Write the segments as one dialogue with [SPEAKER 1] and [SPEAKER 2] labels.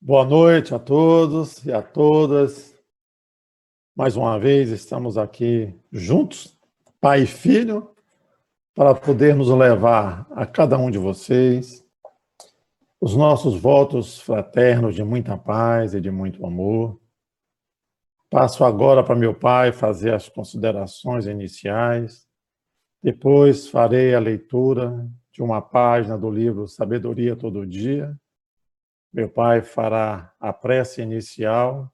[SPEAKER 1] Boa noite a todos e a todas. Mais uma vez estamos aqui juntos, pai e filho, para podermos levar a cada um de vocês os nossos votos fraternos de muita paz e de muito amor. Passo agora para meu pai fazer as considerações iniciais. Depois farei a leitura de uma página do livro Sabedoria Todo Dia. Meu pai fará a prece inicial.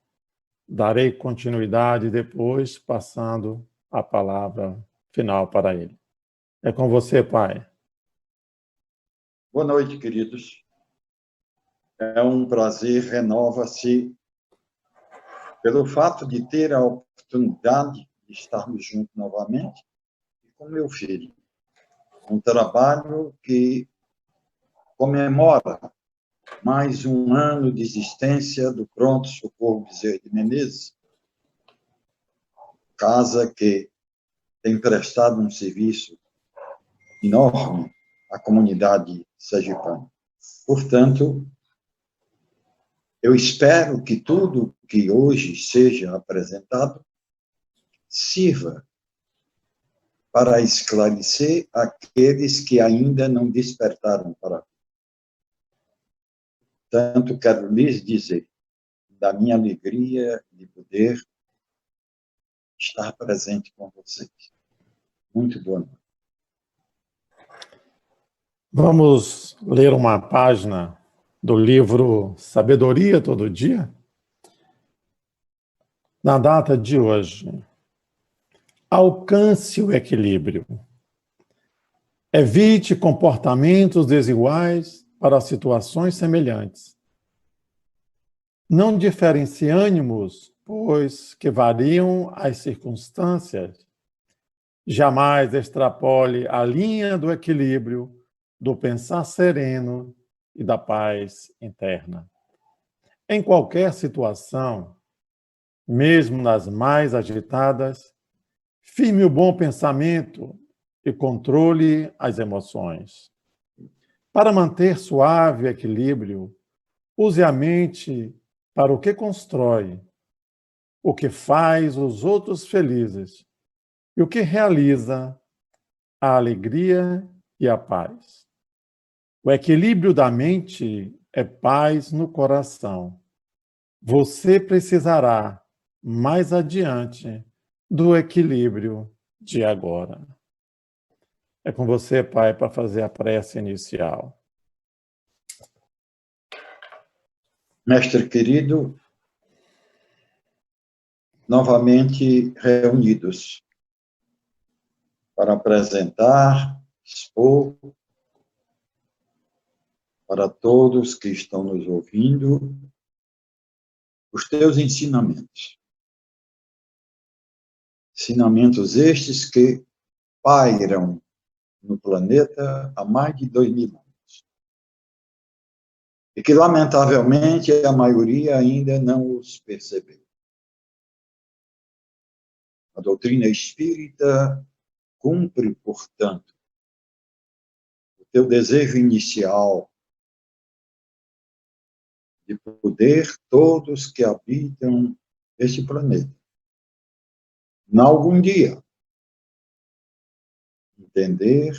[SPEAKER 1] Darei continuidade depois, passando a palavra final para ele. É com você, pai.
[SPEAKER 2] Boa noite, queridos. É um prazer, renova-se pelo fato de ter a oportunidade de estarmos juntos novamente e com meu filho. Um trabalho que comemora mais um ano de existência do Pronto Socorro Bezerra de Menezes, casa que tem prestado um serviço enorme à comunidade sergipana. Portanto, eu espero que tudo que hoje seja apresentado sirva para esclarecer aqueles que ainda não despertaram para a vida. Tanto quero lhes dizer da minha alegria de poder estar presente com vocês. Muito boa noite.
[SPEAKER 1] Vamos ler uma página do livro Sabedoria Todo Dia? Na data de hoje. Alcance o equilíbrio. Evite comportamentos desiguais para situações semelhantes. Não diferencie ânimos, pois que variam as circunstâncias. Jamais extrapole a linha do equilíbrio, do pensar sereno e da paz interna. Em qualquer situação, mesmo nas mais agitadas, firme o bom pensamento e controle as emoções. Para manter suave o equilíbrio, use a mente para o que constrói, o que faz os outros felizes e o que realiza a alegria e a paz. O equilíbrio da mente é paz no coração. Você precisará, mais adiante, do equilíbrio de agora. É com você, pai, para fazer a prece inicial.
[SPEAKER 2] Mestre querido, novamente reunidos para apresentar, expor para todos que estão nos ouvindo os teus ensinamentos. Ensinamentos estes que pairam no planeta há mais de 2000 anos. E que, lamentavelmente, a maioria ainda não os percebeu. A doutrina espírita cumpre, portanto, o teu desejo inicial de poder todos que habitam este planeta, em algum dia, entender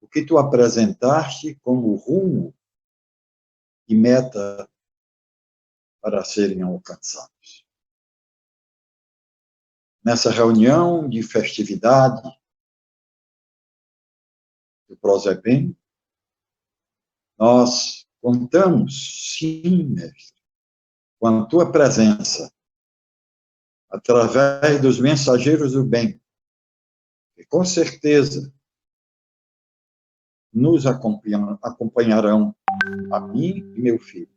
[SPEAKER 2] o que tu apresentaste como rumo e meta para serem alcançados. Nessa reunião de festividade do Prosebem, nós contamos, sim, mestre, com a tua presença, através dos mensageiros do bem, que com certeza nos acompanharão, a mim e meu filho,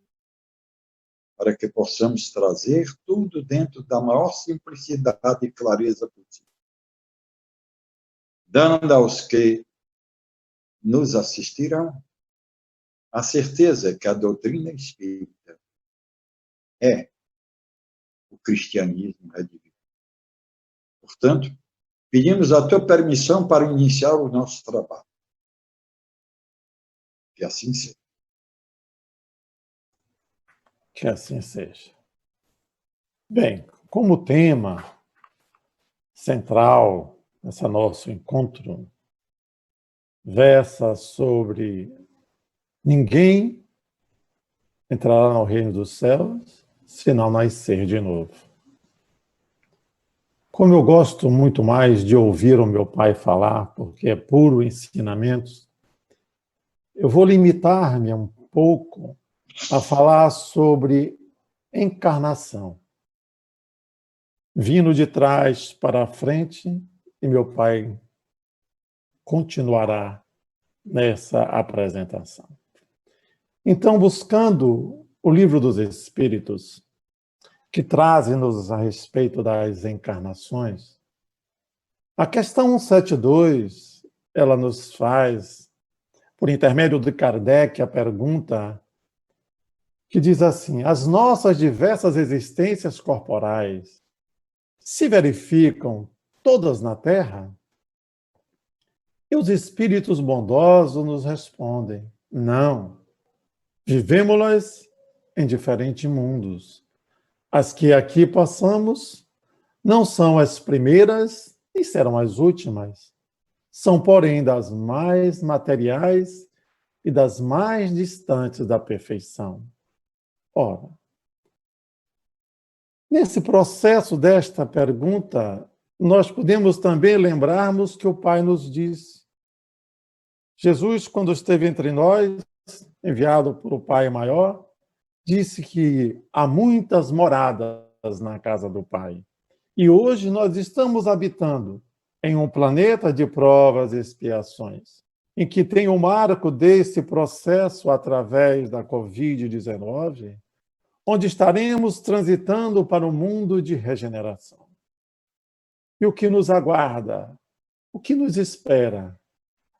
[SPEAKER 2] para que possamos trazer tudo dentro da maior simplicidade e clareza possível, dando aos que nos assistirão a certeza que a doutrina espírita é o cristianismo redimido. Portanto, pedimos a tua permissão para iniciar o nosso trabalho. Que assim seja.
[SPEAKER 1] Que assim seja. Bem, como tema central desse nosso encontro versa sobre ninguém entrará no reino dos céus se não nascer de novo. Como eu gosto muito mais de ouvir o meu pai falar, porque é puro ensinamento, eu vou limitar-me um pouco a falar sobre encarnação. Vindo de trás para a frente, e meu pai continuará nessa apresentação. Então, buscando o Livro dos Espíritos, que trazem-nos a respeito das encarnações, a questão 172, ela nos faz, por intermédio de Kardec, a pergunta que diz assim: as nossas diversas existências corporais se verificam todas na Terra? E os espíritos bondosos nos respondem: não. Vivemos-las em diferentes mundos. As que aqui passamos não são as primeiras e serão as últimas. São, porém, das mais materiais e das mais distantes da perfeição. Ora, nesse processo desta pergunta, nós podemos também lembrarmos que o Pai nos diz. Jesus, quando esteve entre nós, enviado por o Pai Maior, disse que há muitas moradas na casa do Pai. E hoje nós estamos habitando em um planeta de provas e expiações, em que tem o marco desse processo através da Covid-19, onde estaremos transitando para um mundo de regeneração. E o que nos aguarda? O que nos espera?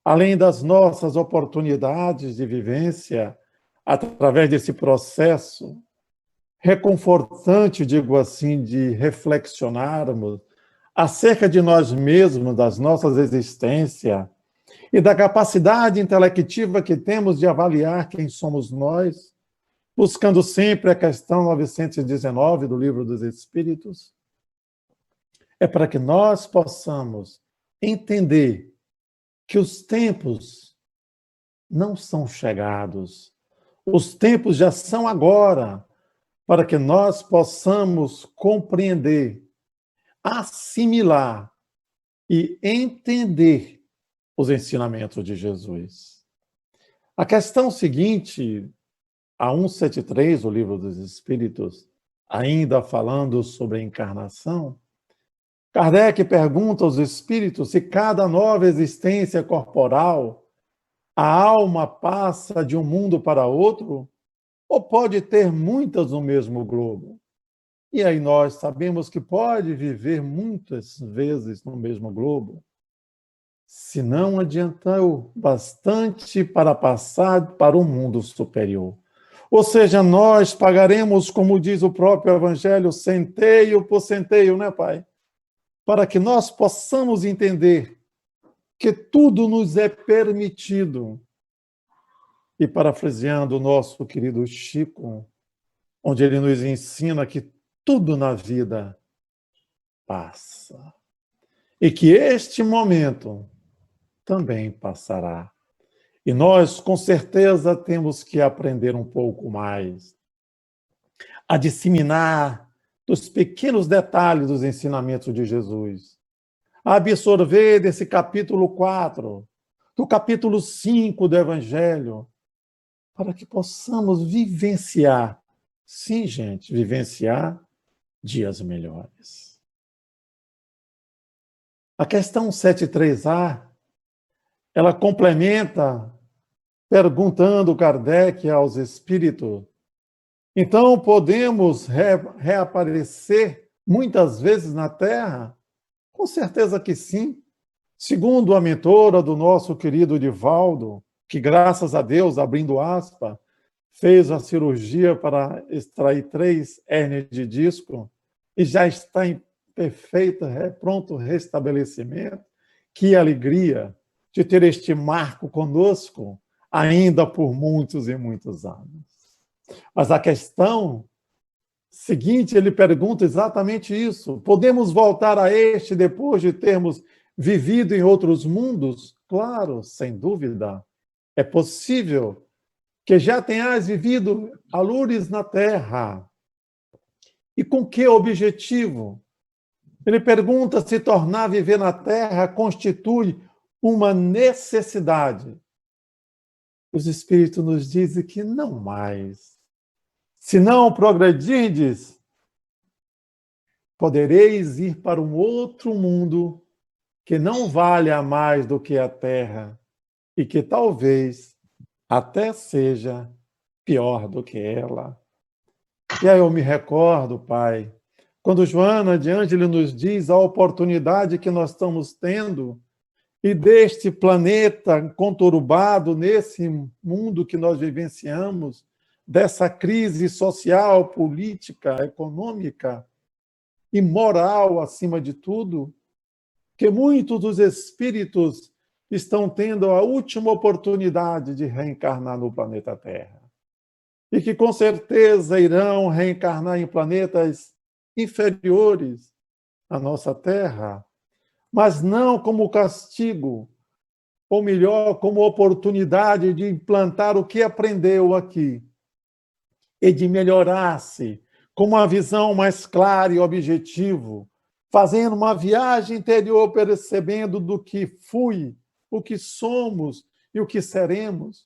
[SPEAKER 1] Além das nossas oportunidades de vivência, através desse processo reconfortante, digo assim, de reflexionarmos acerca de nós mesmos, das nossas existências e da capacidade intelectiva que temos de avaliar quem somos nós, buscando sempre a questão 919 do Livro dos Espíritos, é para que nós possamos entender que os tempos não são chegados. Os tempos já são agora, para que nós possamos compreender, assimilar e entender os ensinamentos de Jesus. A questão seguinte, a 173, o Livro dos Espíritos, ainda falando sobre a encarnação, Kardec pergunta aos espíritos se cada nova existência corporal, a alma passa de um mundo para outro, ou pode ter muitas no mesmo globo? E aí nós sabemos que pode viver muitas vezes no mesmo globo, se não adiantou bastante para passar para o mundo superior. Ou seja, nós pagaremos, como diz o próprio Evangelho, centeio por centeio, né, Pai? Para que nós possamos entender que tudo nos é permitido. E parafraseando o nosso querido Chico, onde ele nos ensina que tudo na vida passa. E que este momento também passará. E nós, com certeza, temos que aprender um pouco mais a disseminar dos pequenos detalhes dos ensinamentos de Jesus, a absorver desse capítulo 4, do capítulo 5 do Evangelho, para que possamos vivenciar, sim, gente, vivenciar dias melhores. A questão 73A, ela complementa perguntando Kardec aos espíritos: então podemos reaparecer muitas vezes na Terra? Com certeza que sim. Segundo a mentora do nosso querido Divaldo, que graças a Deus, abrindo aspas, fez a cirurgia para extrair 3 hérnias de disco e já está em pronto restabelecimento. Que alegria de ter este marco conosco ainda por muitos e muitos anos. Mas a questão seguinte, ele pergunta exatamente isso. Podemos voltar a este depois de termos vivido em outros mundos? Claro, sem dúvida. É possível que já tenhas vivido algures na Terra. E com que objetivo? Ele pergunta se tornar a viver na Terra constitui uma necessidade. Os Espíritos nos dizem que não mais. Se não progredirdes, podereis ir para um outro mundo que não valha mais do que a Terra e que talvez até seja pior do que ela. E aí eu me recordo, Pai, quando Joana de Ângelo nos diz a oportunidade que nós estamos tendo e deste planeta conturbado, nesse mundo que nós vivenciamos, dessa crise social, política, econômica e moral, acima de tudo, que muitos dos espíritos estão tendo a última oportunidade de reencarnar no planeta Terra. E que com certeza irão reencarnar em planetas inferiores à nossa Terra, mas não como castigo, ou melhor, como oportunidade de implantar o que aprendeu aqui e de melhorar-se com uma visão mais clara e objetiva, fazendo uma viagem interior, percebendo do que fui, o que somos e o que seremos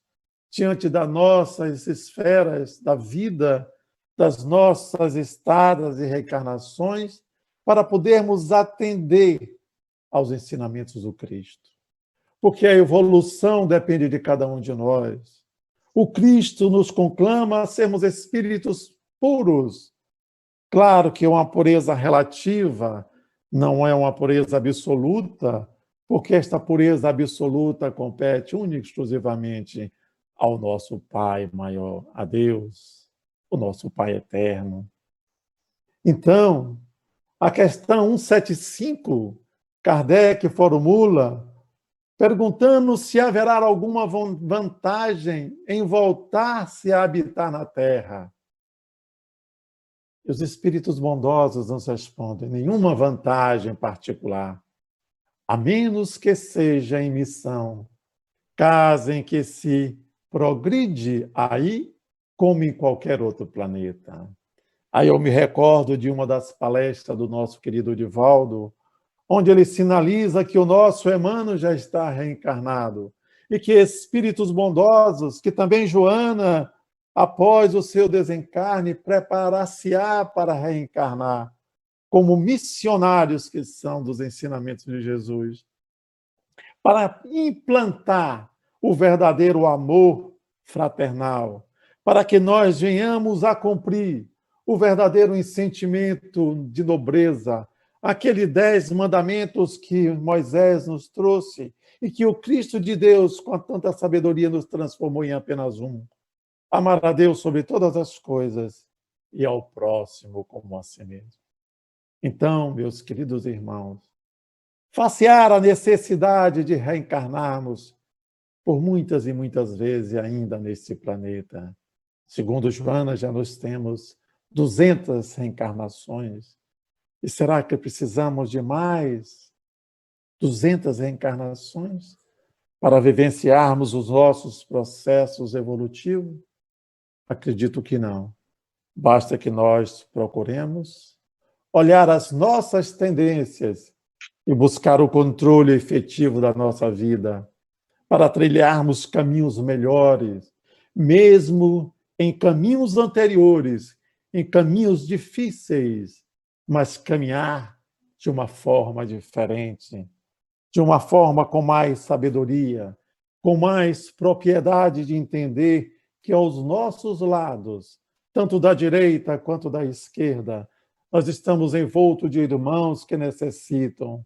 [SPEAKER 1] diante das nossas esferas da vida, das nossas estadas e reencarnações, para podermos atender aos ensinamentos do Cristo. Porque a evolução depende de cada um de nós. O Cristo nos conclama a sermos espíritos puros. Claro que é uma pureza relativa, não é uma pureza absoluta, porque esta pureza absoluta compete única e exclusivamente ao nosso Pai maior, a Deus, o nosso Pai eterno. Então, a questão 175, Kardec formula, perguntando se haverá alguma vantagem em voltar-se a habitar na Terra. E os espíritos bondosos nos respondem, nenhuma vantagem particular, a menos que seja em missão, caso em que se progride aí, como em qualquer outro planeta. Aí eu me recordo de uma das palestras do nosso querido Divaldo, onde ele sinaliza que o nosso Emmanuel já está reencarnado e que espíritos bondosos, que também Joana, após o seu desencarne, preparar-se-á para reencarnar, como missionários que são dos ensinamentos de Jesus, para implantar o verdadeiro amor fraternal, para que nós venhamos a cumprir o verdadeiro sentimento de nobreza, aqueles 10 mandamentos que Moisés nos trouxe e que o Cristo de Deus, com tanta sabedoria, nos transformou em apenas um. Amar a Deus sobre todas as coisas e ao próximo como a si mesmo. Então, meus queridos irmãos, facear a necessidade de reencarnarmos por muitas e muitas vezes ainda neste planeta. Segundo Joana, já nós temos 200 reencarnações. E será que precisamos de mais 200 reencarnações para vivenciarmos os nossos processos evolutivos? Acredito que não. Basta que nós procuremos olhar as nossas tendências e buscar o controle efetivo da nossa vida para trilharmos caminhos melhores, mesmo em caminhos anteriores, em caminhos difíceis, mas caminhar de uma forma diferente, de uma forma com mais sabedoria, com mais propriedade de entender que aos nossos lados, tanto da direita quanto da esquerda, nós estamos envoltos de irmãos que necessitam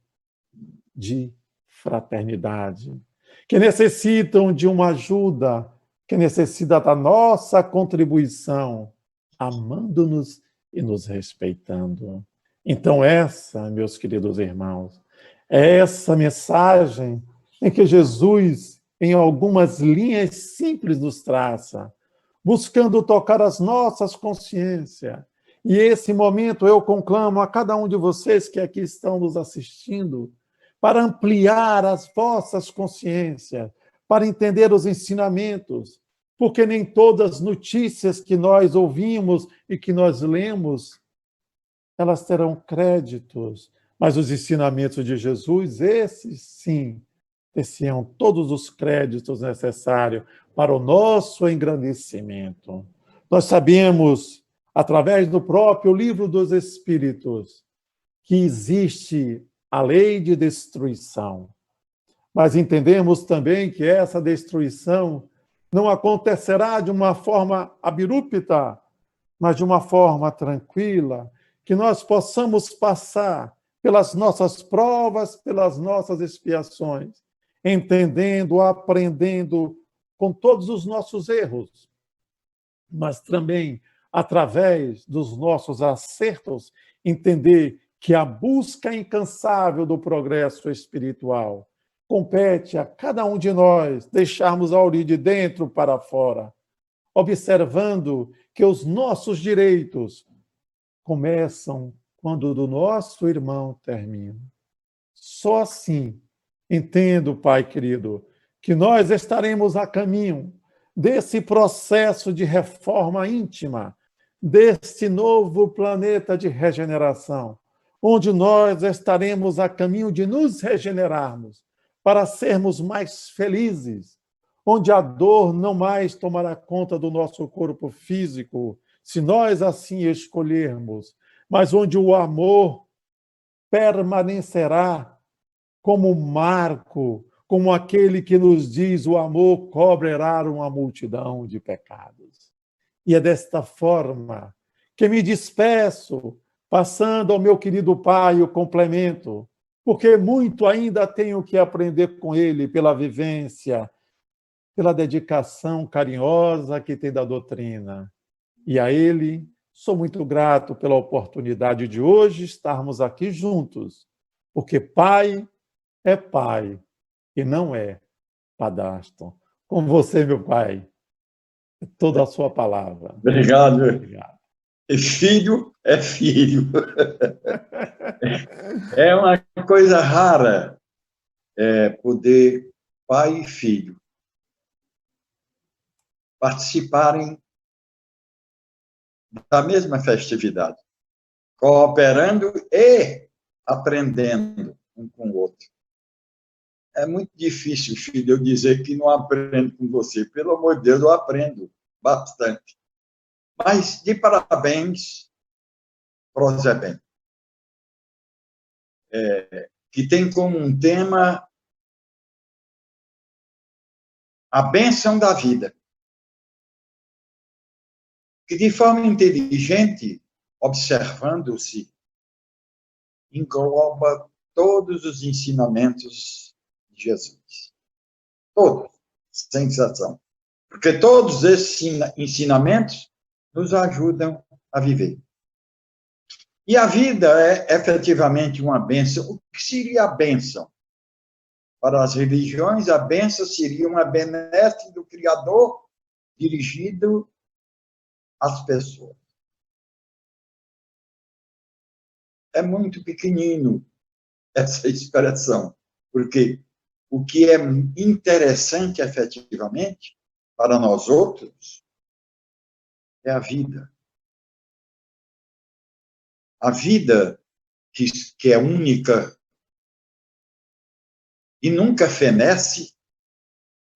[SPEAKER 1] de fraternidade, que necessitam de uma ajuda, que necessita da nossa contribuição, amando-nos e nos respeitando. Então essa, meus queridos irmãos, é essa mensagem em que Jesus, em algumas linhas simples, nos traça buscando tocar as nossas consciências. E esse momento eu conclamo a cada um de vocês que aqui estão nos assistindo, para ampliar as vossas consciências, para entender os ensinamentos, porque nem todas as notícias que nós ouvimos e que nós lemos, elas terão créditos, mas os ensinamentos de Jesus, esses sim, mereciam todos os créditos necessários para o nosso engrandecimento. Nós sabemos, através do próprio livro dos Espíritos, que existe a lei de destruição. Mas entendemos também que essa destruição não acontecerá de uma forma abrupta, mas de uma forma tranquila, que nós possamos passar pelas nossas provas, pelas nossas expiações, entendendo, aprendendo com todos os nossos erros, mas também através dos nossos acertos, entender que a busca incansável do progresso espiritual compete a cada um de nós deixarmos a origem de dentro para fora, observando que os nossos direitos começam quando o do nosso irmão termina. Só assim, entendo, Pai querido, que nós estaremos a caminho desse processo de reforma íntima, deste novo planeta de regeneração, onde nós estaremos a caminho de nos regenerarmos para sermos mais felizes, onde a dor não mais tomará conta do nosso corpo físico, se nós assim escolhermos, mas onde o amor permanecerá como marco, como aquele que nos diz o amor cobrirá uma multidão de pecados. E é desta forma que me despeço, passando ao meu querido Pai o complemento, porque muito ainda tenho que aprender com ele pela vivência, pela dedicação carinhosa que tem da doutrina. E a ele sou muito grato pela oportunidade de hoje estarmos aqui juntos, porque Pai é Pai e não é padrasto. Com você, meu Pai, toda a sua palavra.
[SPEAKER 2] Obrigado.
[SPEAKER 1] Obrigado.
[SPEAKER 2] Filho é filho. É uma coisa rara poder pai e filho participarem da mesma festividade, cooperando e aprendendo um com o outro. É muito difícil, filho, eu dizer que não aprendo com você. Pelo amor de Deus, eu aprendo bastante. Mas, de parabéns, Prosebem, que tem como um tema a bênção da vida, que de forma inteligente, observando-se, engloba todos os ensinamentos de Jesus. Todos, sem exceção. Porque todos esses ensinamentos nos ajudam a viver. E a vida é efetivamente uma bênção. O que seria a bênção? Para as religiões, a bênção seria uma benesse do Criador dirigido às pessoas. É muito pequenino essa expressão, porque o que é interessante efetivamente para nós outros é a vida. A vida que é única e nunca fenece,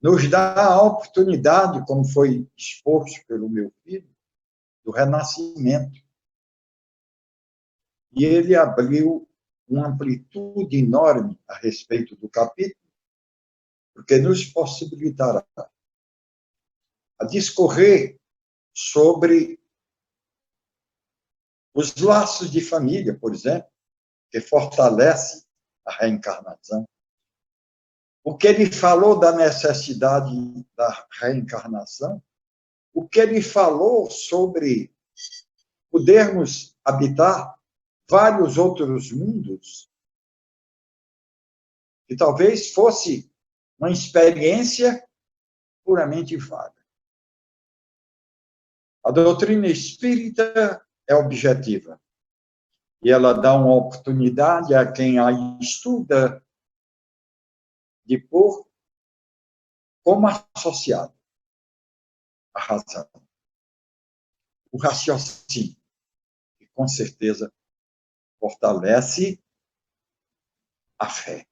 [SPEAKER 2] nos dá a oportunidade, como foi exposto pelo meu filho, do renascimento. E ele abriu uma amplitude enorme a respeito do capítulo, porque nos possibilitará a discorrer sobre os laços de família, por exemplo, que fortalece a reencarnação. O que ele falou da necessidade da reencarnação, o que ele falou sobre podermos habitar vários outros mundos, que talvez fosse uma experiência puramente vaga. A doutrina espírita é objetiva e ela dá uma oportunidade a quem a estuda de pôr como associado a razão, o raciocínio, que com certeza fortalece a fé.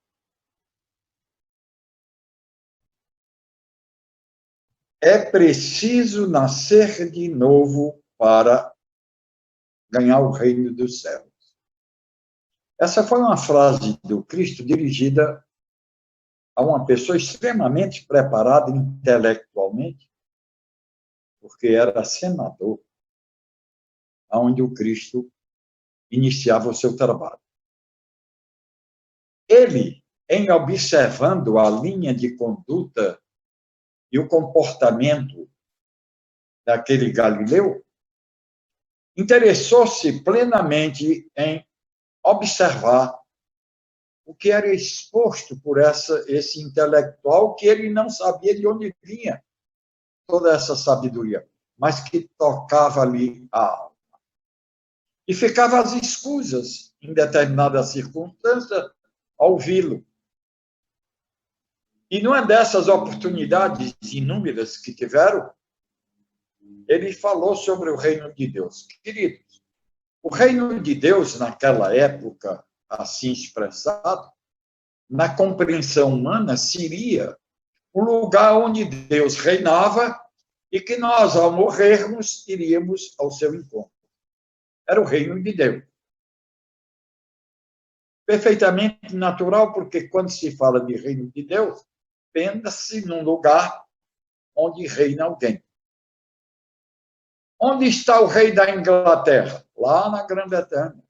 [SPEAKER 2] É preciso nascer de novo para ganhar o reino dos céus. Essa foi uma frase do Cristo dirigida a uma pessoa extremamente preparada intelectualmente, porque era senador, onde o Cristo iniciava o seu trabalho. Ele, em observando a linha de conduta e o comportamento daquele Galileu, interessou-se plenamente em observar o que era exposto por esse intelectual, que ele não sabia de onde vinha toda essa sabedoria, mas que tocava ali a alma. E ficava às escusas, em determinada circunstância, ao ouvi-lo. E numa dessas oportunidades inúmeras que tiveram, ele falou sobre o reino de Deus. Queridos, o reino de Deus, naquela época, assim expressado, na compreensão humana, seria o lugar onde Deus reinava e que nós, ao morrermos, iríamos ao seu encontro. Era o reino de Deus. Perfeitamente natural, porque quando se fala de reino de Deus, pensa-se num lugar onde reina alguém. Onde está o rei da Inglaterra? Lá na Grã-Bretanha.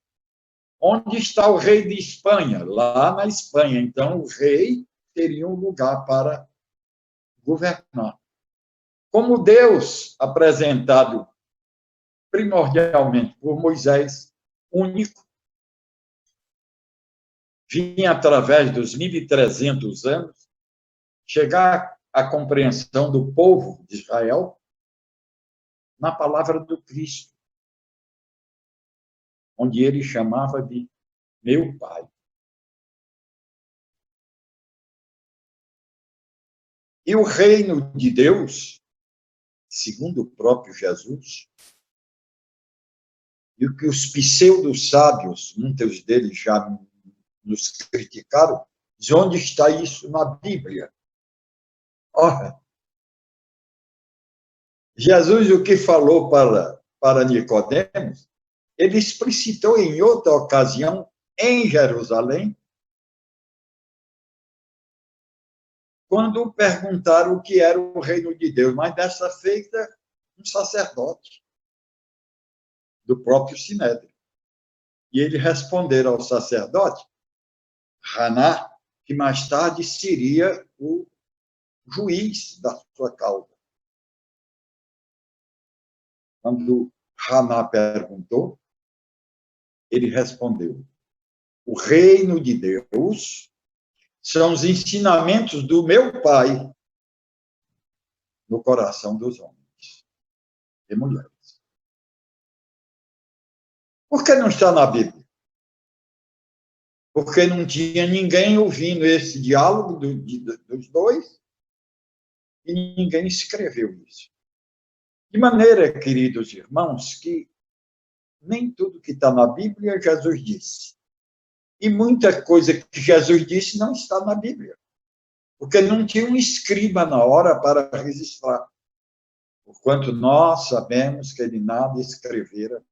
[SPEAKER 2] Onde está o rei de Espanha? Lá na Espanha. Então, o rei teria um lugar para governar. Como Deus, apresentado primordialmente por Moisés, único, vinha através dos 1.300 anos chegar à compreensão do povo de Israel na palavra do Cristo, onde ele chamava de meu Pai. E o reino de Deus, segundo o próprio Jesus, e o que os pseudo-sábios, muitos deles já nos criticaram, diz onde está isso na Bíblia? Ora, Jesus, o que falou para Nicodemos, ele explicitou em outra ocasião, em Jerusalém, quando perguntaram o que era o reino de Deus, mas dessa feita, um sacerdote do próprio Sinédrio. E ele respondeu ao sacerdote, Haná, que mais tarde seria o juiz da sua causa. Quando Haná perguntou, ele respondeu, o reino de Deus são os ensinamentos do meu Pai no coração dos homens e mulheres. Por que não está na Bíblia? Porque não tinha ninguém ouvindo esse diálogo dos dois e ninguém escreveu isso. De maneira, queridos irmãos, que nem tudo que está na Bíblia Jesus disse. E muita coisa que Jesus disse não está na Bíblia, porque não tinha um escriba na hora para registrar. Porquanto nós sabemos que ele nada escrevera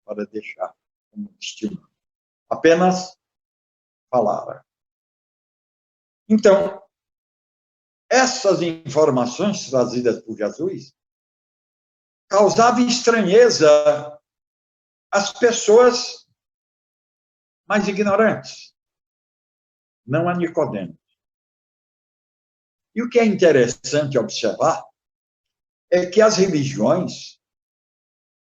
[SPEAKER 2] para deixar como testemunho. Apenas falara. Então, essas informações trazidas por Jesus causavam estranheza às pessoas mais ignorantes, não a Nicodemos. E o que é interessante observar é que as religiões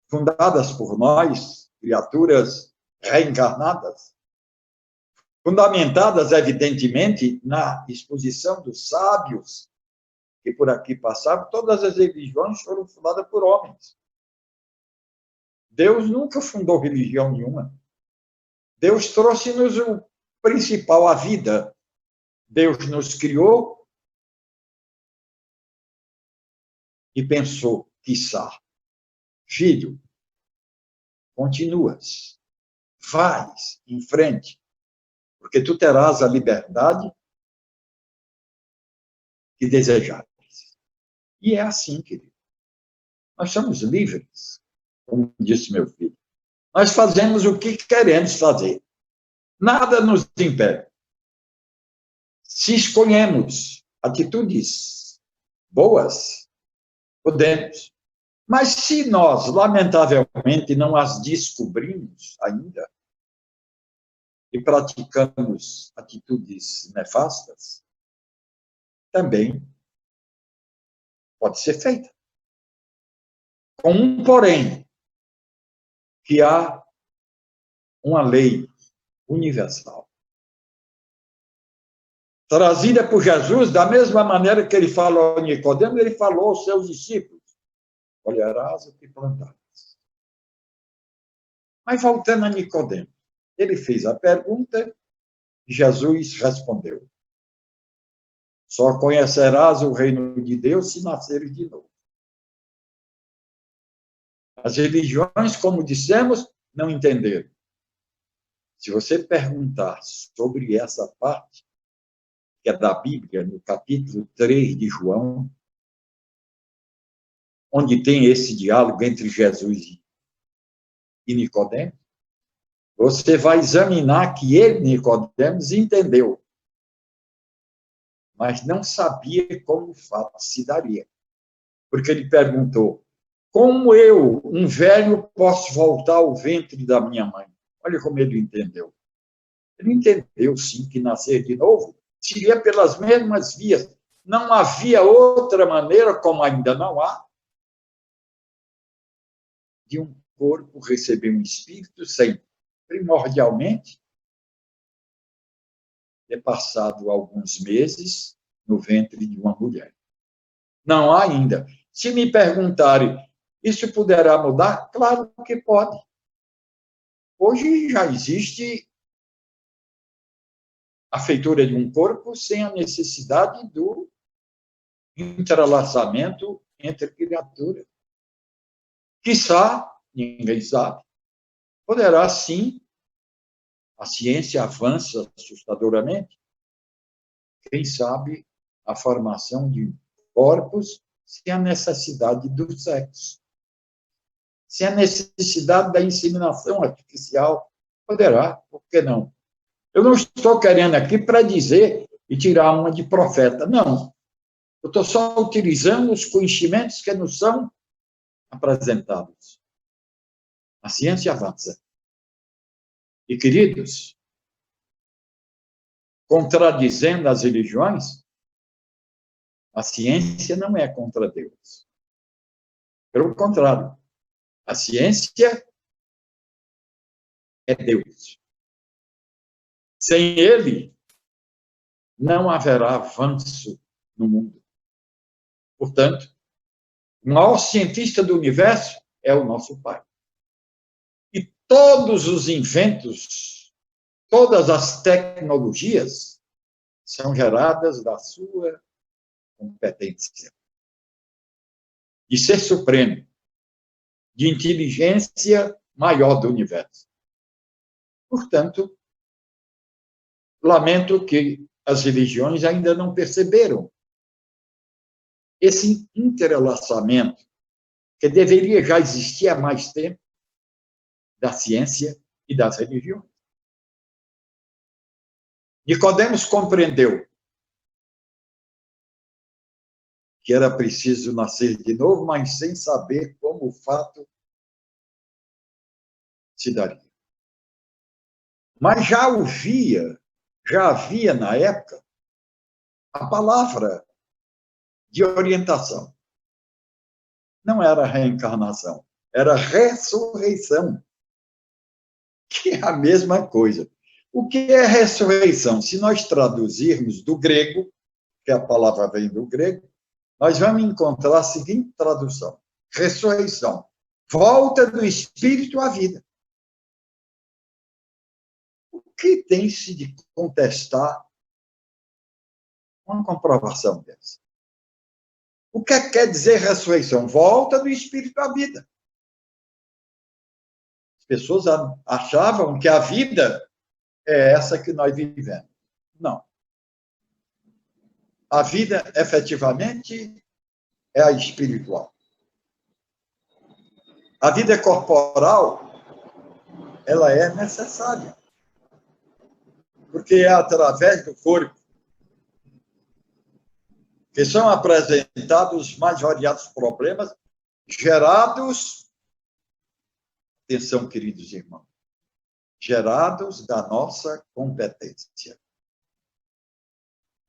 [SPEAKER 2] fundadas por nós, criaturas reencarnadas, fundamentadas, evidentemente, na exposição dos sábios que por aqui passavam, todas as religiões foram fundadas por homens. Deus nunca fundou religião nenhuma. Deus trouxe-nos o principal, a vida. Deus nos criou e pensou, quiçá, filho, continuas, vais em frente, porque tu terás a liberdade que desejares. E é assim, querido. Nós somos livres, como disse meu filho. Nós fazemos o que queremos fazer. Nada nos impede. Se escolhemos atitudes boas, podemos. Mas se nós, lamentavelmente, não as descobrimos ainda e praticamos atitudes nefastas, também pode ser feita. Com um porém, que há uma lei universal, trazida por Jesus, da mesma maneira que ele falou a Nicodemo, ele falou aos seus discípulos, olharás o que plantares. Mas voltando a Nicodemo, ele fez a pergunta e Jesus respondeu, só conhecerás o reino de Deus se nasceres de novo. As religiões, como dissemos, não entenderam. Se você perguntar sobre essa parte, que é da Bíblia, no capítulo 3 de João, onde tem esse diálogo entre Jesus e Nicodemo, você vai examinar que ele, Nicodemos, entendeu, mas não sabia como o fato se daria. Porque ele perguntou, como eu, um velho, posso voltar ao ventre da minha mãe? Olha como ele entendeu. Ele entendeu, sim, que nascer de novo seria pelas mesmas vias. Não havia outra maneira, como ainda não há, de um corpo receber um espírito sem, primordialmente, ter passado alguns meses no ventre de uma mulher. Não há ainda. Se me perguntarem, isso poderá mudar? Claro que pode. Hoje já existe a feitura de um corpo sem a necessidade do entrelaçamento entre criaturas. Quiçá, ninguém sabe, poderá sim, a ciência avança assustadoramente, quem sabe a formação de corpos sem a necessidade do sexo. Sem a necessidade da inseminação artificial, poderá, por que não? Eu não estou querendo aqui para dizer e tirar uma de profeta, não. Eu estou só utilizando os conhecimentos que nos são apresentados. A ciência avança. E, queridos, contradizendo as religiões, a ciência não é contra Deus. Pelo contrário, a ciência é Deus. Sem ele, não haverá avanço no mundo. Portanto, o maior cientista do universo é o nosso Pai. E todos os inventos, todas as tecnologias são geradas da sua competência de ser supremo, de inteligência maior do universo. Portanto, lamento que as religiões ainda não perceberam esse entrelaçamento que deveria já existir há mais tempo da ciência e das religiões. Nicodemos compreendeu que era preciso nascer de novo, mas sem saber como o fato se daria. Mas já havia na época a palavra de orientação. Não era reencarnação, era ressurreição, que é a mesma coisa. O que é ressurreição? Se nós traduzirmos do grego, que a palavra vem do grego, nós vamos encontrar a seguinte tradução: ressurreição, volta do espírito à vida. O que tem-se de contestar uma comprovação dessa? O que quer dizer ressurreição? Volta do espírito à vida. As pessoas achavam que a vida é essa que nós vivemos. Não. A vida, efetivamente, é a espiritual. A vida corporal, ela é necessária. Porque é através do corpo que são apresentados os mais variados problemas gerados, atenção, queridos irmãos, gerados da nossa competência.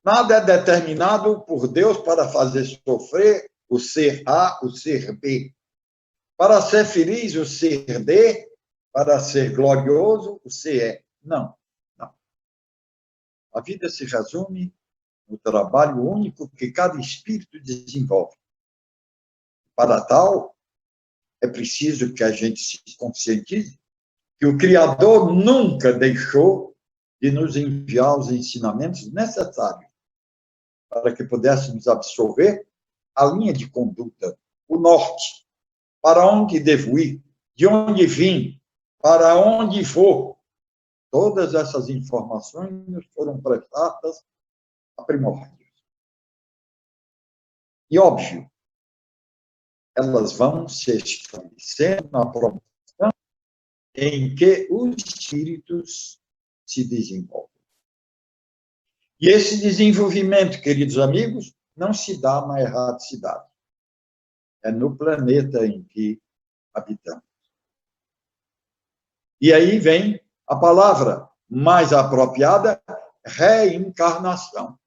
[SPEAKER 2] Nada é determinado por Deus para fazer sofrer o ser A, o ser B. Para ser feliz, o ser D. Para ser glorioso, o ser E. Não, não. A vida se resume no trabalho único que cada espírito desenvolve. Para tal, é preciso que a gente se conscientize que o Criador nunca deixou de nos enviar os ensinamentos necessários para que pudéssemos absorver a linha de conduta, o norte, para onde devo ir, de onde vim, para onde vou. Todas essas informações nos foram prestadas a primórdios. E, óbvio, elas vão se estabelecendo na proporção em que os espíritos se desenvolvem. E esse desenvolvimento, queridos amigos, não se dá na erraticidade. É no planeta em que habitamos. E aí vem a palavra mais apropriada, reencarnação.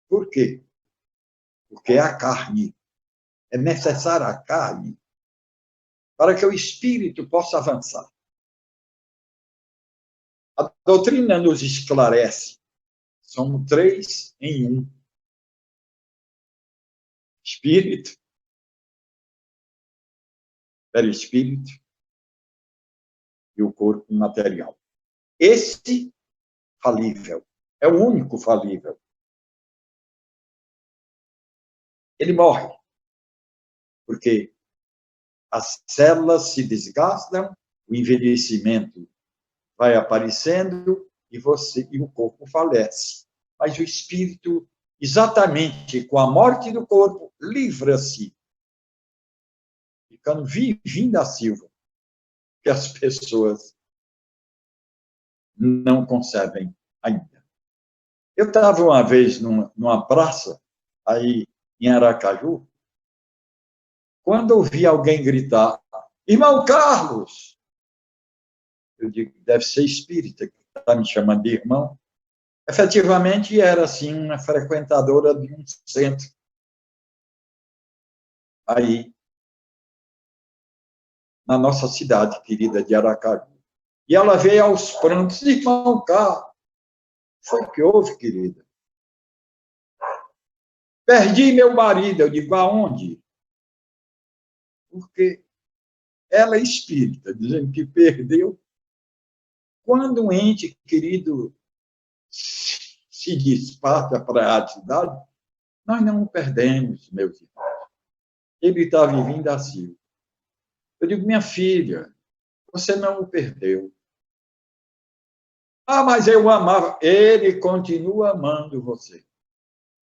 [SPEAKER 2] Por quê? Porque é a carne. É necessária a carne para que o espírito possa avançar. A doutrina nos esclarece. Somos 3 em 1. Espírito, perispírito e o corpo material. Esse falível, é o único falível. Ele morre, porque as células se desgastam, o envelhecimento vai aparecendo e o corpo falece. Mas o espírito, exatamente com a morte do corpo, livra-se, ficando vivinho da Silva, que as pessoas não concebem ainda. Eu estava uma vez numa praça, aí em Aracaju, quando ouvi alguém gritar, irmão Carlos! Eu digo, deve ser espírita que está me chamando de irmão. Efetivamente, era, assim, uma frequentadora de um centro. Aí, na nossa cidade querida de Aracaju. E ela veio aos prantos, irmão Carlos, foi o que houve, querida? Perdi meu marido. Eu digo, aonde? Porque ela é espírita, dizendo que perdeu. Quando um ente querido se despacha para a cidade, nós não o perdemos, meus irmãos. Ele está vivendo assim. Eu digo, minha filha, você não o perdeu. Ah, mas eu amava. Ele continua amando você.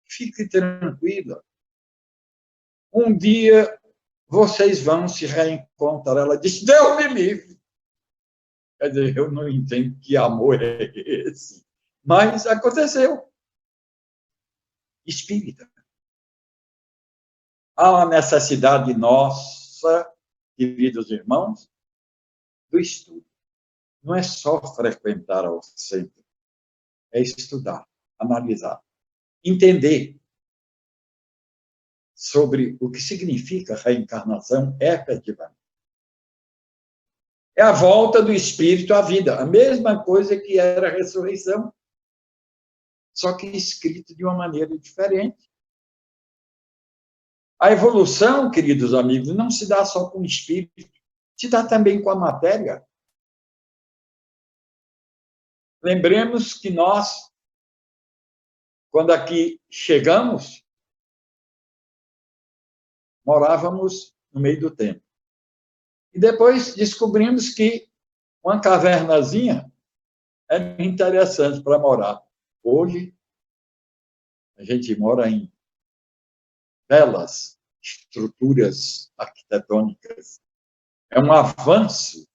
[SPEAKER 2] Fique tranquila. Um dia vocês vão se reencontrar. Ela disse, Deus me livre. Quer dizer, eu não entendo que amor é esse. Mas aconteceu. Espírita. Há uma necessidade nossa, queridos irmãos, do estudo. Não é só frequentar ao centro. É estudar, analisar, entender sobre o que significa reencarnação efetivamente. É a volta do espírito à vida, a mesma coisa que era a ressurreição, só que escrito de uma maneira diferente, A evolução, queridos amigos, não se dá só com o espírito, se dá também com a matéria. Lembremos que nós, quando aqui chegamos, morávamos no meio do templo. E depois descobrimos que uma cavernazinha era interessante para morar. Hoje, a gente mora em belas estruturas arquitetônicas. É um avanço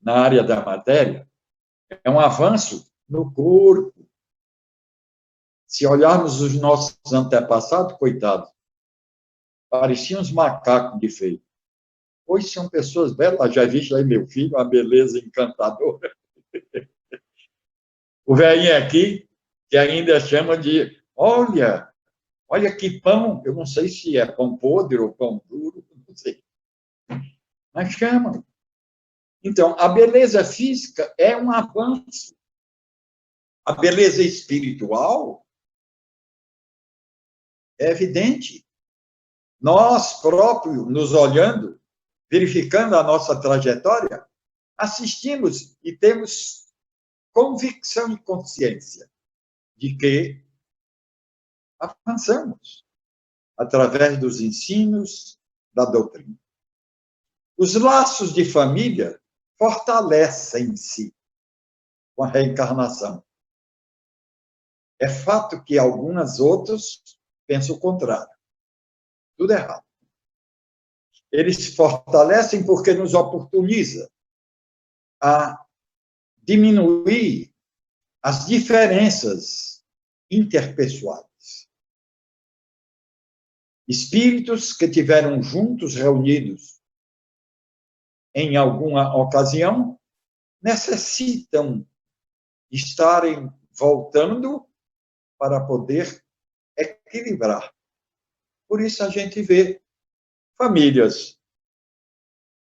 [SPEAKER 2] na área da matéria, é um avanço no corpo. Se olharmos os nossos antepassados, coitados, pareciam uns macacos de feio. Hoje são pessoas belas, já viste aí meu filho, uma beleza encantadora. O velhinho aqui, que ainda chama de, olha que pão, eu não sei se é pão podre ou pão duro, não sei. Mas chamam. Então, a beleza física é um avanço. A beleza espiritual é evidente. Nós próprios, nos olhando, verificando a nossa trajetória, assistimos e temos convicção e consciência de que avançamos através dos ensinos da doutrina. Os laços de família fortalecem-se com a reencarnação. É fato que algumas outras pensam o contrário. Tudo errado. Eles se fortalecem porque nos oportuniza a diminuir as diferenças interpessoais. Espíritos que tiveram juntos, reunidos em alguma ocasião, necessitam estarem voltando para poder equilibrar. Por isso a gente vê famílias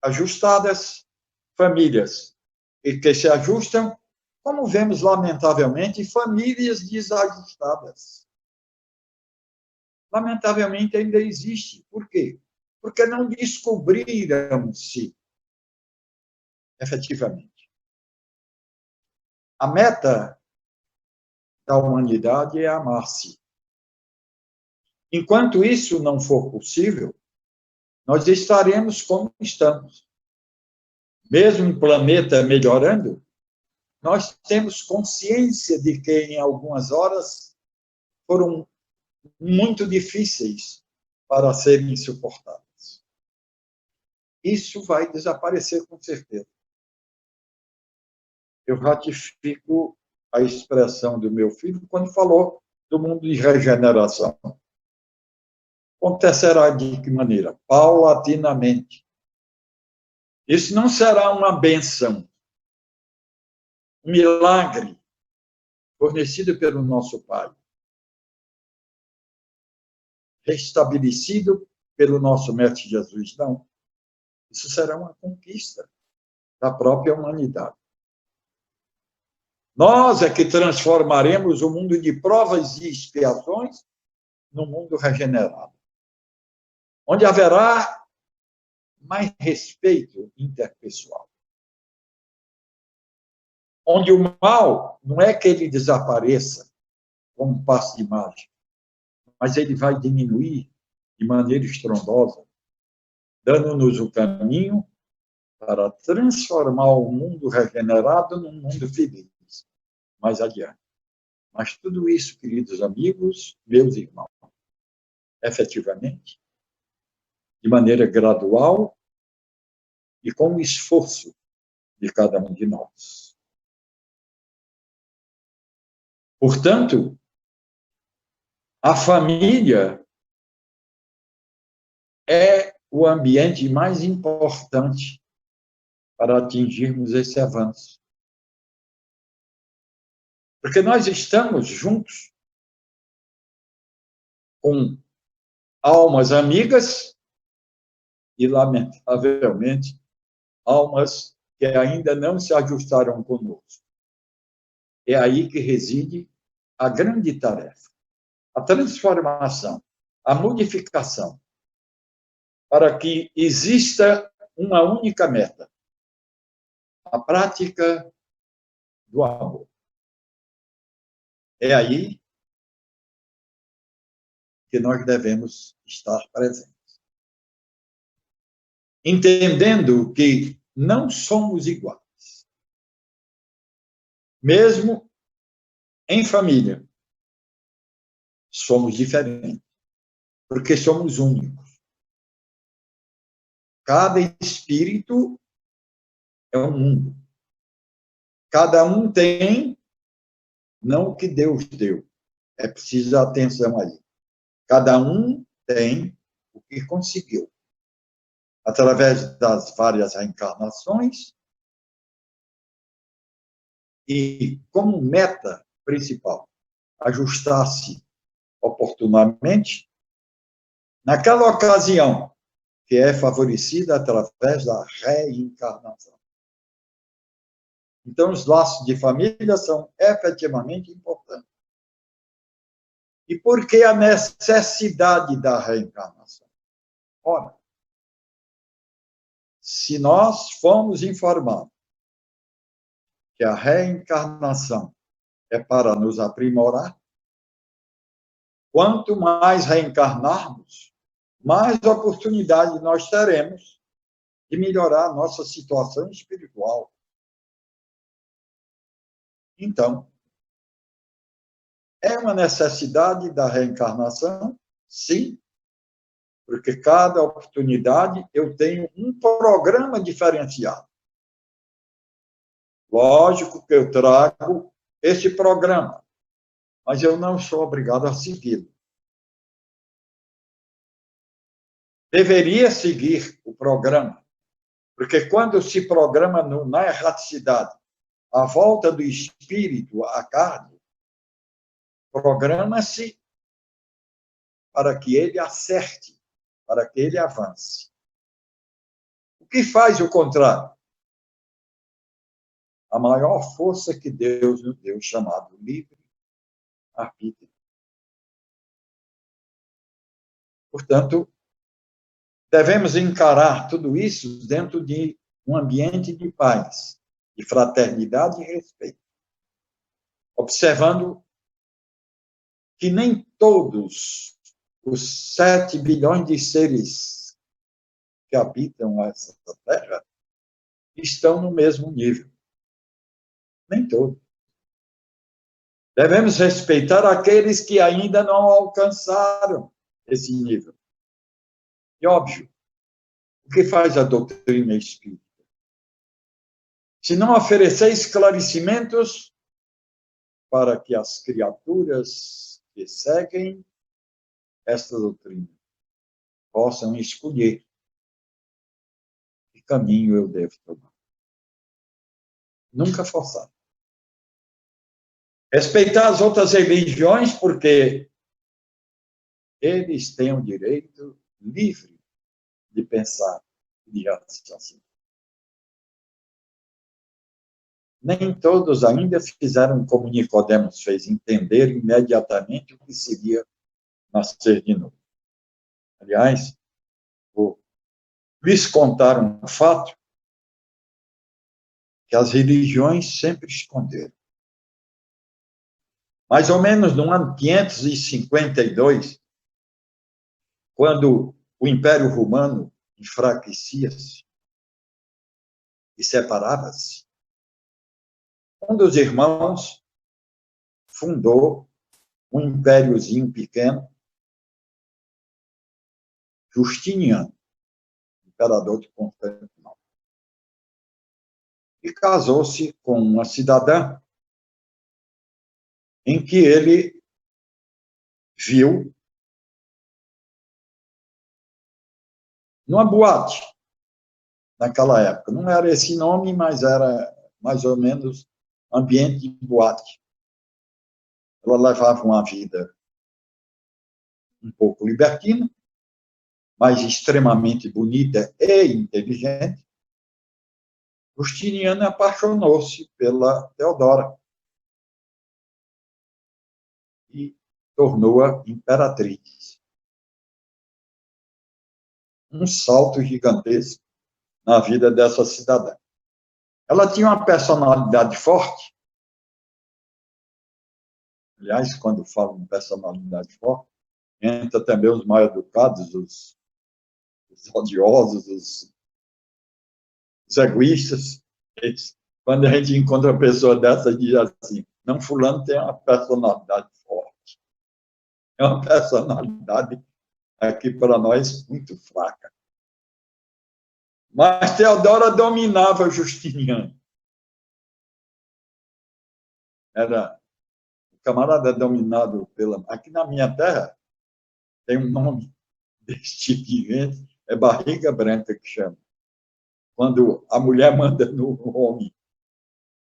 [SPEAKER 2] ajustadas, famílias que se ajustam, como vemos, lamentavelmente, famílias desajustadas. Lamentavelmente ainda existe. Por quê? Porque não descobriram-se efetivamente. A meta da humanidade é amar-se. Enquanto isso não for possível, nós estaremos como estamos. Mesmo o planeta melhorando, nós temos consciência de que em algumas horas foram muito difíceis para serem suportadas. Isso vai desaparecer com certeza. Eu ratifico a expressão do meu filho quando falou do mundo de regeneração. Acontecerá de que maneira? Paulatinamente. Isso não será uma benção, um milagre fornecido pelo nosso Pai, restabelecido pelo nosso Mestre Jesus. Não. Isso será uma conquista da própria humanidade. Nós é que transformaremos o mundo de provas e expiações num mundo regenerado, onde haverá mais respeito interpessoal, onde o mal não é que ele desapareça como um passe de mágica, mas ele vai diminuir de maneira estrondosa, dando-nos o caminho para transformar o mundo regenerado num mundo feliz mais adiante. Mas tudo isso, queridos amigos, meus irmãos, efetivamente, de maneira gradual e com o esforço de cada um de nós. Portanto, a família é o ambiente mais importante para atingirmos esse avanço. Porque nós estamos juntos com almas amigas e, lamentavelmente, almas que ainda não se ajustaram conosco. É aí que reside a grande tarefa, a transformação, a modificação para que exista uma única meta: a prática do amor. É aí que nós devemos estar presentes, entendendo que não somos iguais. Mesmo em família, somos diferentes, porque somos únicos. Cada espírito é um mundo. Cada um tem, não o que Deus deu. É preciso atenção aí. Cada um tem o que conseguiu, através das várias reencarnações, e como meta principal, ajustar-se oportunamente naquela ocasião que é favorecida através da reencarnação. Então, os laços de família são efetivamente importantes. E por que a necessidade da reencarnação? Ora, se nós formos informados que a reencarnação é para nos aprimorar, quanto mais reencarnarmos, mais oportunidade nós teremos de melhorar a nossa situação espiritual. Então, é uma necessidade da reencarnação? Sim, porque cada oportunidade eu tenho um programa diferenciado. Lógico que eu trago esse programa, mas eu não sou obrigado a segui-lo. Deveria seguir o programa, porque quando se programa na erraticidade, a volta do espírito à carne, programa-se para que ele acerte, para que ele avance. O que faz o contrário? A maior força que Deus nos deu, chamado livre-arbítrio. Portanto, devemos encarar tudo isso dentro de um ambiente de paz, de fraternidade e respeito, observando que nem todos os 7 bilhões de seres que habitam essa Terra estão no mesmo nível. Nem todos. Devemos respeitar aqueles que ainda não alcançaram esse nível. E, óbvio, o que faz a doutrina espírita? Se não oferecer esclarecimentos para que as criaturas que seguem esta doutrina possam escolher que caminho eu devo tomar. Nunca forçar. Respeitar as outras religiões, porque eles têm o direito livre de pensar e de raciocinar. Nem todos ainda fizeram como Nicodemos fez, entender imediatamente o que seria nascer de novo. Aliás, vou lhes contar um fato que as religiões sempre esconderam. Mais ou menos no ano 552, quando o Império Romano enfraquecia-se e separava-se, um dos irmãos fundou um impériozinho pequeno, Justiniano, imperador de Constantinopla. E casou-se com uma cidadã em que ele viu numa boate, naquela época. Não era esse nome, mas era mais ou menos ambiente de boate. Ela levava uma vida um pouco libertina, mas extremamente bonita e inteligente. Justiniano apaixonou-se pela Teodora e tornou-a imperatriz. um salto gigantesco na vida dessa cidadã. Ela tinha uma personalidade forte. Aliás, quando falo em personalidade forte, entra também os mal educados, os odiosos, os egoístas. Quando a gente encontra uma pessoa dessa, diz assim: não, fulano tem uma personalidade forte. É uma personalidade aqui para nós muito fraca. Mas Teodora dominava Justiniano. Era o camarada dominado pela... Aqui na minha terra tem um nome desse tipo de gente, é barriga branca que chama. Quando a mulher manda no homem,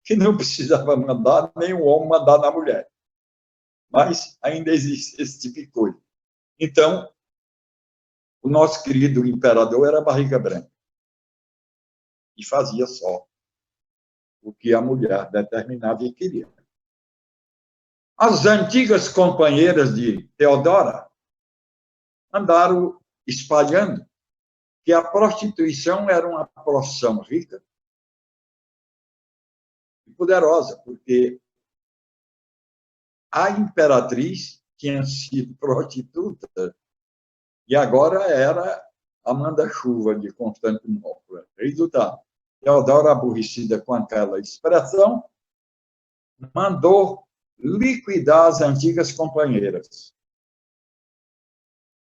[SPEAKER 2] que não precisava mandar, nem o homem mandar na mulher. Mas ainda existe esse tipo de coisa. Então, o nosso querido imperador era barriga branca. E fazia só o que a mulher determinava e queria. As antigas companheiras de Teodora andaram espalhando que a prostituição era uma profissão rica e poderosa, porque a imperatriz tinha sido prostituta e agora era a manda-chuva de Constantinopla. Resultado, Teodora, aborrecida com aquela expressão, mandou liquidar as antigas companheiras.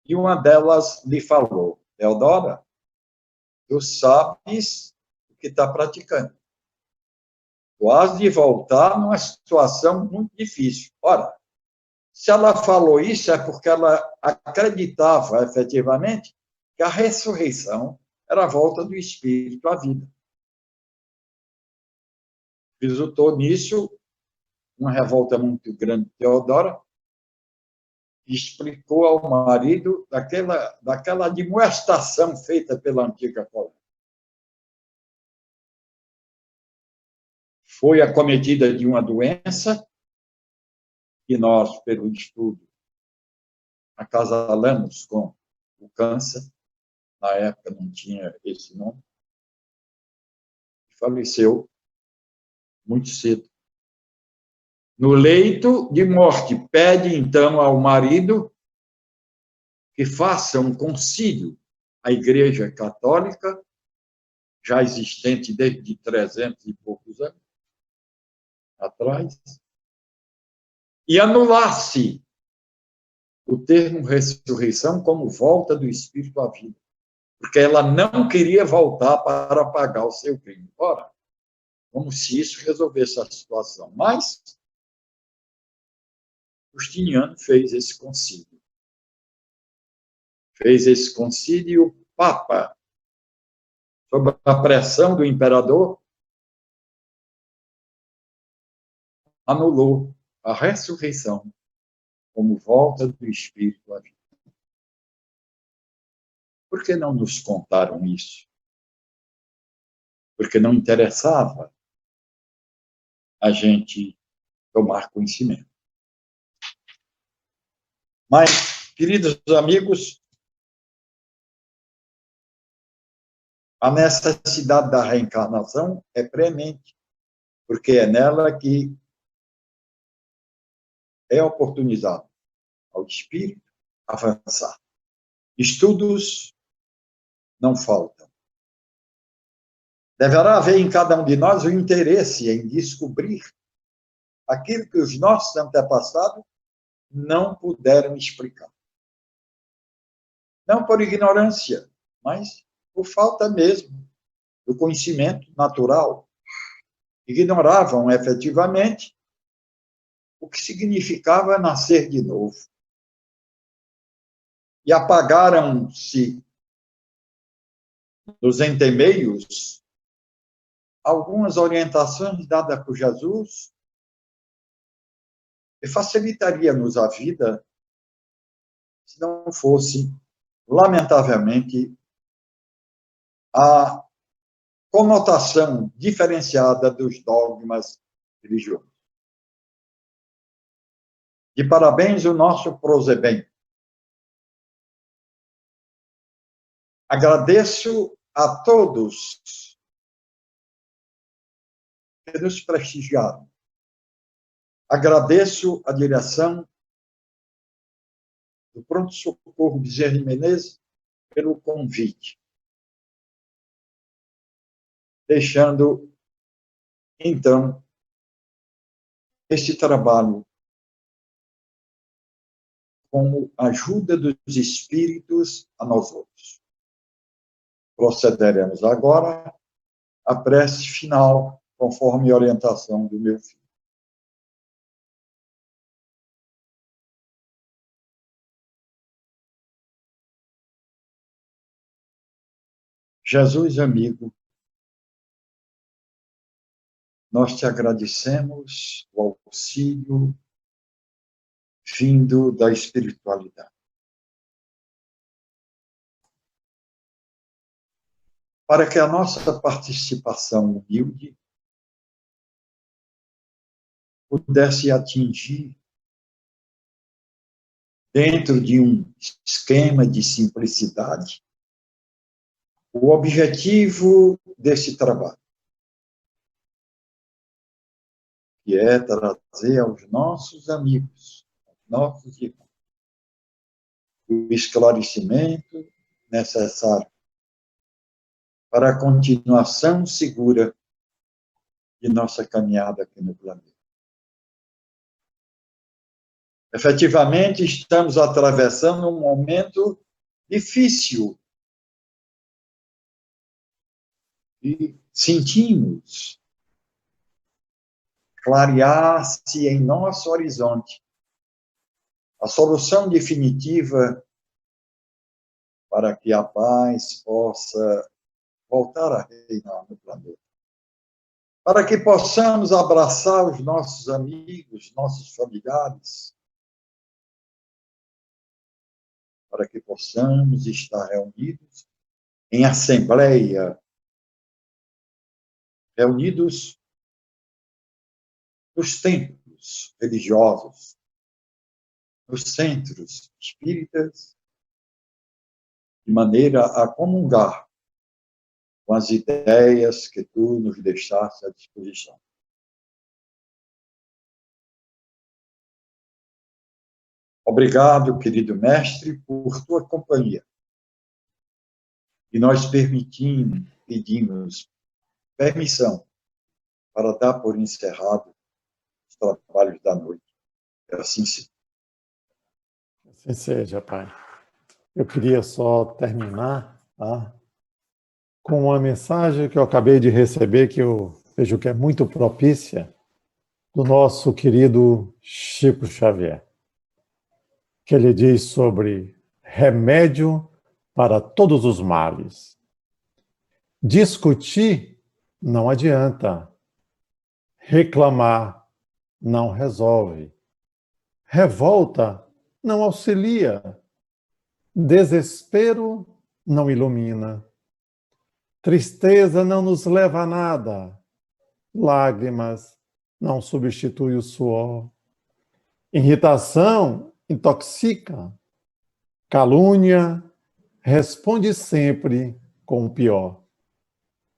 [SPEAKER 2] E uma delas lhe falou: Teodora, tu sabes o que está praticando. Tu has de voltar numa situação muito difícil. Ora, se ela falou isso, é porque ela acreditava efetivamente que a ressurreição era a volta do espírito à vida. Resultou nisso uma revolta muito grande de Teodora, que explicou ao marido daquela admoestação feita pela antiga colônia. Foi acometida de uma doença que nós, pelo estudo, acasalamos com o câncer. Na época não tinha esse nome. Faleceu muito cedo. No leito de morte, pede então ao marido que faça um concílio à Igreja Católica, já existente desde 300 e poucos anos atrás, e anulasse o termo ressurreição como volta do espírito à vida, porque ela não queria voltar para pagar o seu crime. Ora, como se isso resolvesse a situação. Mas Justiniano fez esse concílio. Fez esse concílio e o Papa, sob a pressão do imperador, anulou a ressurreição como volta do espírito à vida. Por que não nos contaram isso? Porque não interessava a gente tomar conhecimento. Mas, queridos amigos, a necessidade da reencarnação é premente, porque é nela que é oportunizado ao espírito avançar. Estudos não faltam. Deverá haver em cada um de nós o interesse em descobrir aquilo que os nossos antepassados não puderam explicar. Não por ignorância, mas por falta mesmo do conhecimento natural. Ignoravam efetivamente o que significava nascer de novo. E apagaram-se nos entremeios algumas orientações dadas por Jesus que facilitaria-nos a vida se não fosse, lamentavelmente, a conotação diferenciada dos dogmas religiosos. De parabéns o nosso prosebem. Agradeço a todos que nos prestigiaram. Agradeço a direção do Pronto-Socorro Bezerra de Menezes pelo convite, deixando, então, este trabalho como ajuda dos espíritos a nós outros. Procederemos agora à prece final, conforme a orientação do meu filho. Jesus amigo, nós te agradecemos o auxílio vindo da espiritualidade. Para que a nossa participação humilde pudesse atingir, dentro de um esquema de simplicidade, o objetivo desse trabalho, que é trazer aos nossos amigos, aos nossos irmãos, o esclarecimento necessário para a continuação segura de nossa caminhada aqui no planeta. Efetivamente, estamos atravessando um momento difícil e sentimos clarear-se em nosso horizonte a solução definitiva para que a paz possa voltar a reinar no planeta. Para que possamos abraçar os nossos amigos, nossos familiares, para que possamos estar reunidos em assembleia, reunidos nos templos religiosos, nos centros espíritas, de maneira a comungar com as ideias que tu nos deixaste à disposição. Obrigado, querido mestre, por tua companhia. E nós pedimos permissão para dar por encerrado os trabalhos da noite. Assim seja.
[SPEAKER 1] Assim seja, Pai. Eu queria só terminar, tá, com uma mensagem que eu acabei de receber, que eu vejo que é muito propícia, do nosso querido Chico Xavier, que ele diz sobre remédio para todos os males. Discutir não adianta. Reclamar não resolve. Revolta não auxilia. Desespero não ilumina. Tristeza não nos leva a nada. Lágrimas não substituem o suor. Irritação intoxica. Calúnia responde sempre com o pior.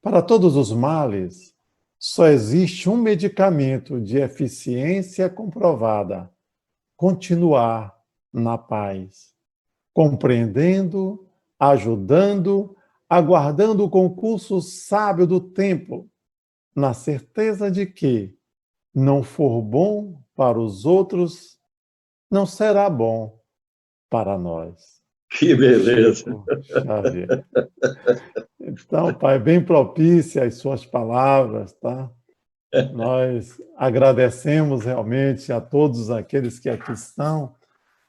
[SPEAKER 1] Para todos os males, só existe um medicamento de eficiência comprovada: continuar na paz, compreendendo, ajudando, aguardando o concurso sábio do tempo, na certeza de que não for bom para os outros, não será bom para nós.
[SPEAKER 2] Que beleza!
[SPEAKER 1] Chico Xavier. Então, Pai, bem propícia as suas palavras, tá? Nós agradecemos realmente a todos aqueles que aqui estão,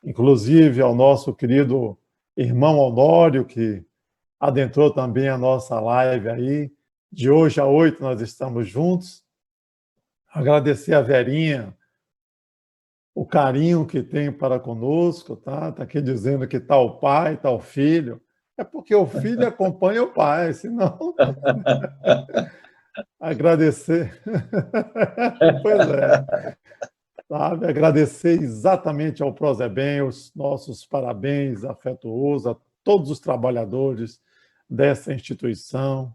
[SPEAKER 1] inclusive ao nosso querido irmão Honório, que adentrou também a nossa live aí. De hoje a 8 nós estamos juntos. Agradecer a Verinha, o carinho que tem para conosco, tá? Está aqui dizendo que está o pai, está o filho. É porque o filho acompanha o pai, senão... Agradecer. Pois é. Sabe? Agradecer exatamente ao Prozebem, os nossos parabéns afetuosos a todos os trabalhadores dessa instituição,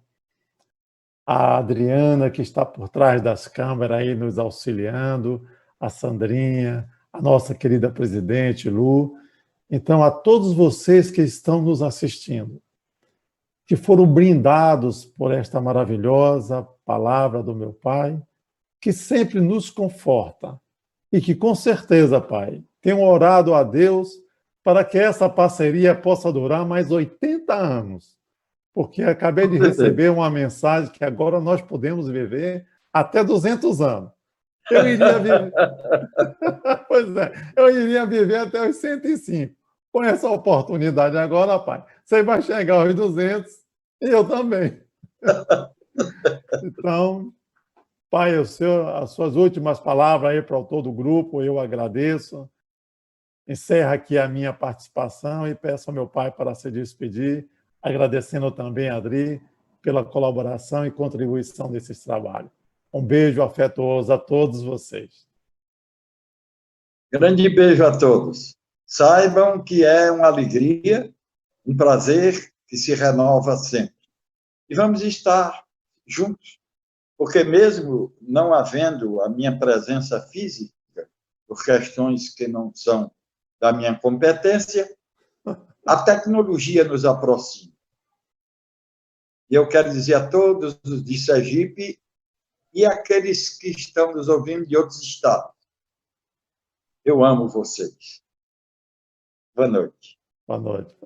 [SPEAKER 1] a Adriana, que está por trás das câmeras aí nos auxiliando, a Sandrinha, a nossa querida presidente, Lu. Então, a todos vocês que estão nos assistindo, que foram brindados por esta maravilhosa palavra do meu Pai, que sempre nos conforta e que, com certeza, Pai, tenho orado a Deus para que essa parceria possa durar mais 80 anos, porque acabei de receber uma mensagem que agora nós podemos viver até 200 anos. Eu iria viver... Pois é, eu iria viver até os 105. Com essa oportunidade agora, Pai, você vai chegar aos 200 e eu também. Então, Pai, as suas últimas palavras aí para todo o grupo, eu agradeço. Encerro aqui a minha participação e peço ao meu Pai para se despedir, agradecendo também a Adri pela colaboração e contribuição desses trabalhos. Um beijo afetuoso a todos vocês.
[SPEAKER 2] Grande beijo a todos. Saibam que é uma alegria, um prazer que se renova sempre. E vamos estar juntos, porque mesmo não havendo a minha presença física, por questões que não são da minha competência, a tecnologia nos aproxima. E eu quero dizer a todos os de Sergipe e aqueles que estão nos ouvindo de outros estados, eu amo vocês. Boa noite.
[SPEAKER 1] Boa noite.